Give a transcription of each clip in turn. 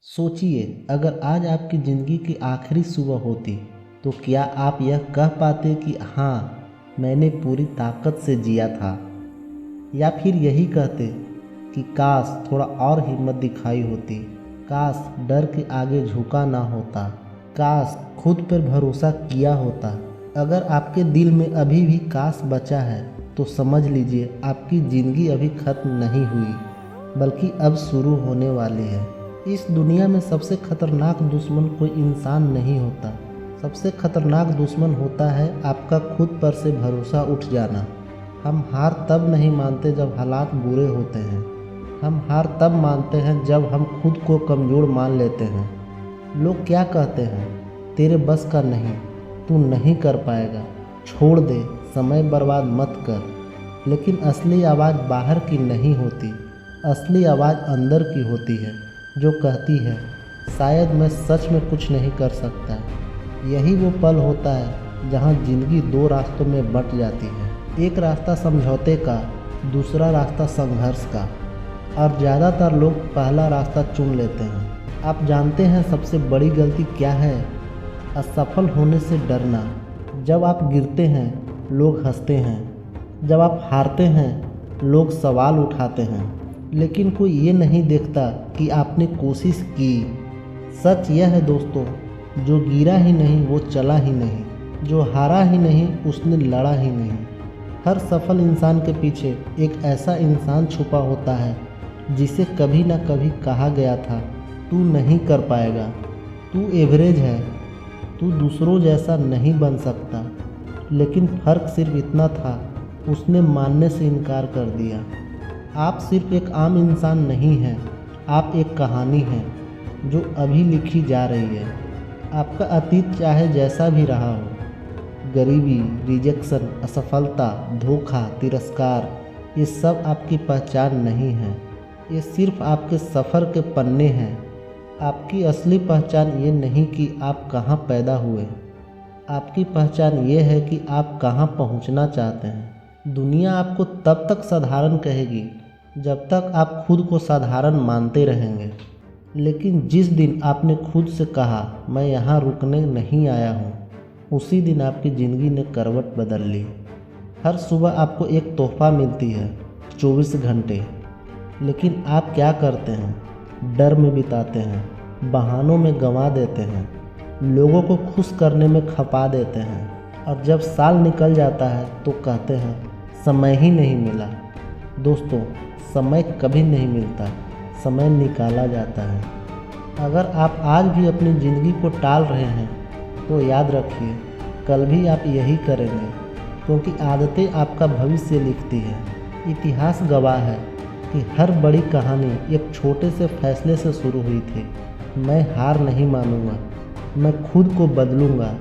सोचिए, अगर आज आपकी ज़िंदगी की आखिरी सुबह होती तो क्या आप यह कह पाते कि हाँ, मैंने पूरी ताकत से जिया था? या फिर यही कहते कि काश थोड़ा और हिम्मत दिखाई होती, काश डर के आगे झुका ना होता, काश खुद पर भरोसा किया होता। अगर आपके दिल में अभी भी काश बचा है तो समझ लीजिए आपकी ज़िंदगी अभी ख़त्म नहीं हुई, बल्कि अब शुरू होने वाली है। इस दुनिया में सबसे खतरनाक दुश्मन कोई इंसान नहीं होता। सबसे खतरनाक दुश्मन होता है आपका खुद पर से भरोसा उठ जाना। हम हार तब नहीं मानते जब हालात बुरे होते हैं। हम हार तब मानते हैं जब हम खुद को कमज़ोर मान लेते हैं। लोग क्या कहते हैं, तेरे बस का नहीं, तू नहीं कर पाएगा, छोड़ दे, समय बर्बाद मत कर। लेकिन असली आवाज़ बाहर की नहीं होती, असली आवाज़ अंदर की होती है, जो कहती है शायद मैं सच में कुछ नहीं कर सकता। यही वो पल होता है जहाँ ज़िंदगी दो रास्तों में बंट जाती है, एक रास्ता समझौते का, दूसरा रास्ता संघर्ष का। और ज़्यादातर लोग पहला रास्ता चुन लेते हैं। आप जानते हैं सबसे बड़ी गलती क्या है? असफल होने से डरना। जब आप गिरते हैं लोग हंसते हैं, जब आप हारते हैं लोग सवाल उठाते हैं, लेकिन कोई ये नहीं देखता कि आपने कोशिश की। सच यह है दोस्तों, जो गिरा ही नहीं वो चला ही नहीं, जो हारा ही नहीं उसने लड़ा ही नहीं। हर सफल इंसान के पीछे एक ऐसा इंसान छुपा होता है जिसे कभी ना कभी कहा गया था, तू नहीं कर पाएगा, तू एवरेज है, तू दूसरों जैसा नहीं बन सकता। लेकिन फ़र्क सिर्फ इतना था, उसने मानने से इनकार कर दिया। आप सिर्फ एक आम इंसान नहीं हैं, आप एक कहानी हैं जो अभी लिखी जा रही है। आपका अतीत चाहे जैसा भी रहा हो, गरीबी, रिजेक्शन, असफलता, धोखा, तिरस्कार, ये सब आपकी पहचान नहीं है। ये सिर्फ आपके सफ़र के पन्ने हैं। आपकी असली पहचान ये नहीं कि आप कहाँ पैदा हुए, आपकी पहचान ये है कि आप कहाँ पहुँचना चाहते हैं। दुनिया आपको तब तक साधारण कहेगी जब तक आप खुद को साधारण मानते रहेंगे। लेकिन जिस दिन आपने खुद से कहा मैं यहाँ रुकने नहीं आया हूँ, उसी दिन आपकी ज़िंदगी ने करवट बदल ली। हर सुबह आपको एक तोहफ़ा मिलती है, 24 घंटे। लेकिन आप क्या करते हैं? डर में बिताते हैं, बहानों में गंवा देते हैं, लोगों को खुश करने में खपा देते हैं। और जब साल निकल जाता है तो कहते हैं समय ही नहीं मिला। दोस्तों, समय कभी नहीं मिलता, समय निकाला जाता है। अगर आप आज भी अपनी ज़िंदगी को टाल रहे हैं तो याद रखिए, कल भी आप यही करेंगे, क्योंकि आदतें आपका भविष्य लिखती है। इतिहास गवाह है कि हर बड़ी कहानी एक छोटे से फैसले से शुरू हुई थी। मैं हार नहीं मानूंगा, मैं खुद को बदलूंगा,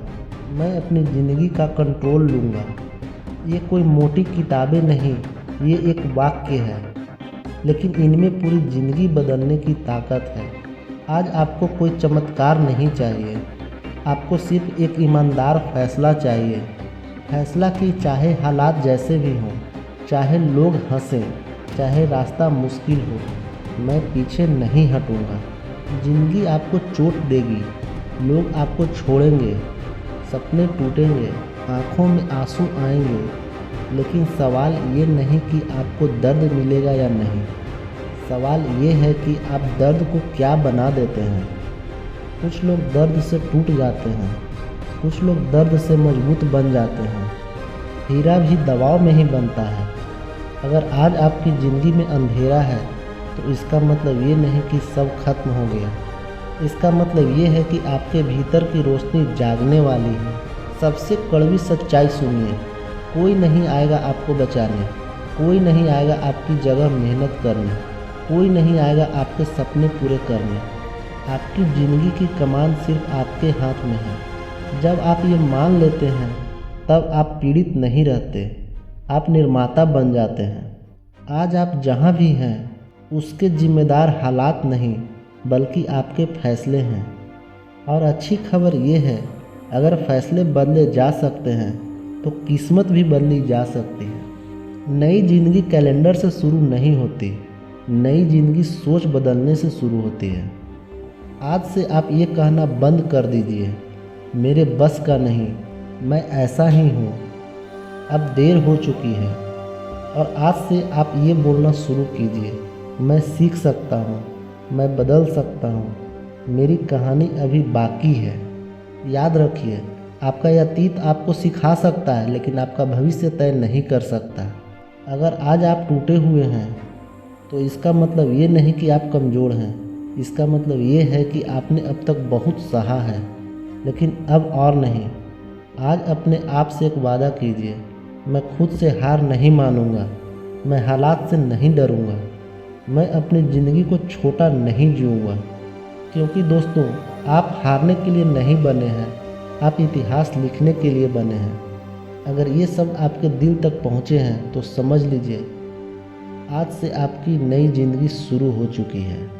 मैं अपनी ज़िंदगी का कंट्रोल लूँगा। ये कोई मोटी किताबें नहीं, ये एक वाक्य है, लेकिन इनमें पूरी ज़िंदगी बदलने की ताकत है। आज आपको कोई चमत्कार नहीं चाहिए, आपको सिर्फ एक ईमानदार फैसला चाहिए। फैसला कि चाहे हालात जैसे भी हों, चाहे लोग हंसें, चाहे रास्ता मुश्किल हो, मैं पीछे नहीं हटूँगा। ज़िंदगी आपको चोट देगी, लोग आपको छोड़ेंगे, सपने टूटेंगे, आँखों में आंसू आएंगे, लेकिन सवाल ये नहीं कि आपको दर्द मिलेगा या नहीं। सवाल ये है कि आप दर्द को क्या बना देते हैं। कुछ लोग दर्द से टूट जाते हैं, कुछ लोग दर्द से मजबूत बन जाते हैं। हीरा भी दबाव में ही बनता है। अगर आज आपकी ज़िंदगी में अंधेरा है तो इसका मतलब ये नहीं कि सब खत्म हो गया। इसका मतलब ये है कि आपके भीतर की रोशनी जागने वाली है। सबसे कड़वी सच्चाई सुनिए, कोई नहीं आएगा आपको बचाने, कोई नहीं आएगा आपकी जगह मेहनत करने, कोई नहीं आएगा आपके सपने पूरे करने। आपकी ज़िंदगी की कमान सिर्फ आपके हाथ में है। जब आप ये मान लेते हैं तब आप पीड़ित नहीं रहते, आप निर्माता बन जाते हैं। आज आप जहाँ भी हैं उसके जिम्मेदार हालात नहीं, बल्कि आपके फैसले हैं। और अच्छी खबर ये है, अगर फैसले बदले जा सकते हैं तो किस्मत भी बदली जा सकती है। नई ज़िंदगी कैलेंडर से शुरू नहीं होती, नई ज़िंदगी सोच बदलने से शुरू होती है। आज से आप ये कहना बंद कर दीजिए, मेरे बस का नहीं, मैं ऐसा ही हूँ। अब देर हो चुकी है। और आज से आप ये बोलना शुरू कीजिए, मैं सीख सकता हूँ, मैं बदल सकता हूँ, मेरी कहानी अभी बाकी है। याद रखिए, आपका यह अतीत आपको सिखा सकता है, लेकिन आपका भविष्य तय नहीं कर सकता। अगर आज आप टूटे हुए हैं तो इसका मतलब ये नहीं कि आप कमज़ोर हैं। इसका मतलब ये है कि आपने अब तक बहुत सहा है, लेकिन अब और नहीं। आज अपने आप से एक वादा कीजिए, मैं खुद से हार नहीं मानूंगा, मैं हालात से नहीं डरूंगा, मैं अपनी ज़िंदगी को छोटा नहीं जीऊँगा। क्योंकि दोस्तों, आप हारने के लिए नहीं बने हैं, आप इतिहास लिखने के लिए बने हैं। अगर ये सब आपके दिल तक पहुँचे हैं तो समझ लीजिए, आज से आपकी नई ज़िंदगी शुरू हो चुकी है।